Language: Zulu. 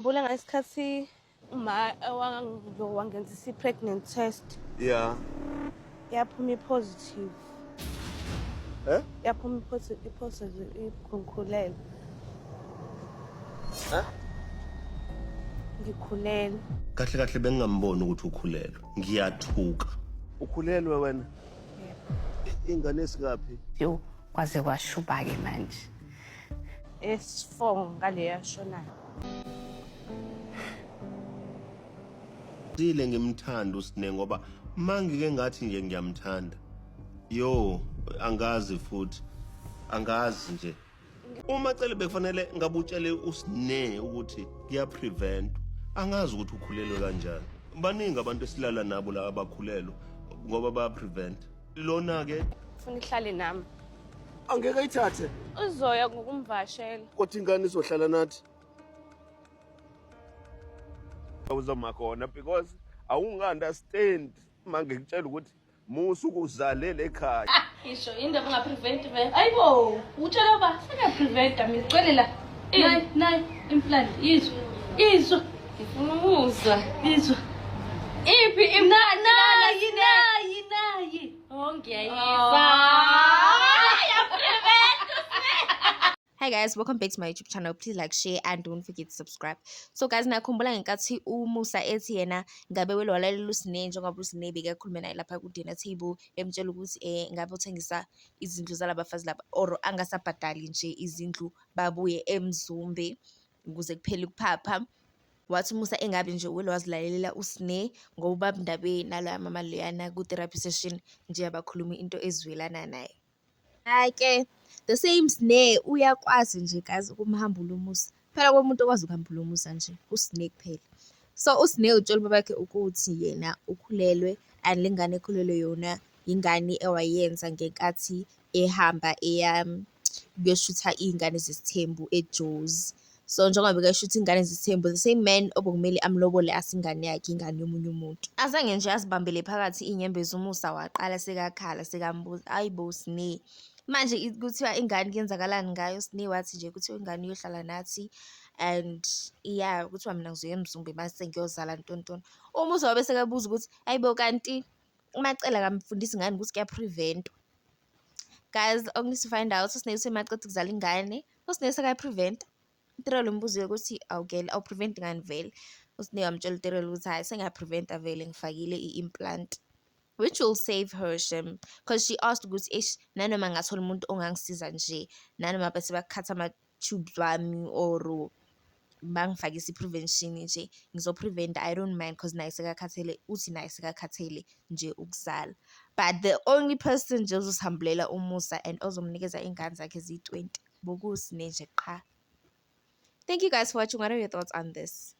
Ngibula ngesikhathi wangenzisa i-pregnant test. Yeah. Yaphuma i-positive. Yaphuma i-positive ngikhulelwe. Ngikhulelwe. Kahle kahle bengingamboni ukuthi ukhulelwe. Ngiyathuka. Ukhulelwe wena? Ingane esikaphi? Yo, kwaze kwashuba-ke manje. S4 ngale yashonayo. Sile ngimthanda uSine ngoba mangike ngathi nje ngiyamthanda. Yo, angazi futhi. Angazi nje. Uma cele bekufanele ngabutshele uSine ukuthi kuya prevent. Angazi ukuthi ukhulelwe kanjani. Baningi abantu esilala nabo la abakhulelwe ngoba ba prevent. Lona ke Ufuna ihlale nami. Angeke ayithathe. Uzoya ngokumvashela. Kodwa ingane izohlala nathi. Awuzoma khona because awunga-understand manje ngitshela ukuthi musu ukuzalele ekhaya. Ngisho indaba engaprevent vele. Ayibo, utshela ba sekapreventa mina igcwele la. Nayi implant izwa. Ngifuna ukuzwa. Izwa. Iphi nayi. Oh ngiyayizwa. Hi guys, welcome back to my YouTube channel. Please like, share, and don't forget to subscribe. So guys, nakhumbula ngenkathi uMusa ethi yena ngabe welwalalela uSine njengoba uSine bekakhuluma naye lapha ku dinner table emtshela ukuthi ngabe uthengisa izindlu zalabafazi lapha or angasabhadali nje izindlu babuye eMzumbe ukuze kuphele ukuphapha. Wathi uMusa engabe nje welwazilalela uSine ngoba babindabe nalo mama Luyana ku therapy session nje abakhuluma into ezwelana naye. Hayi the same Sine uyakwazi nje guys ukumhambula uMusa. Phela komuntu okwazi ukuhambula uMusa nje uSine kuphela. So uSine utshela babakhe ukuthi yena ukhulelwe and lengane ekhulelwe yona ingane ewayenza ngenkathi ehamba kuyashutha ingane zesithembu eJozi. So njengoba bekashutha ingane zesithembu, the same man obekumele amlobole asingane yakhe ingane yomunye umuntu. Azange nje azibambele phakathi inyembezi uMusa waqala sekakhala sekambuza ayibo Sine manje kuthiwa ingane kuyenzakalani ngayo. Sine wathi nje kuthiwa ingane iyohlala nathi and yeah kuthiwa mina ngizoya eMzumbe mase ngiyozala ntontoni. Umusa wabe sekabuza ukuthi ayibo kanti umacela kamfundisa ingane ukuthi kuya prevent. Guys, only to find out uSine uthi macela ukuzala ingane uSine seka prevent. Utirelo mbuzo ukuthi awu prevent ingane vele. uSine wamtshela utirelo ukuthi hayi senga preventa vele ngifakile i-implant, which will save her shame because she asked ukuthi nanoma ngathola umuntu ongangisiza nje nanoma bese bakhatha ama-tubes wami or bangifakisa i-prevention nje ngizopreventa, I don't mind because naye sekakhathele uthi naye sekakhathele nje ukuzala. But the only person nje ozosihambulela uMusa and ozomnikeza ingane zakhe eziyi-20 bokuSine nje qha. Thank you guys for watching. What are your thoughts on this?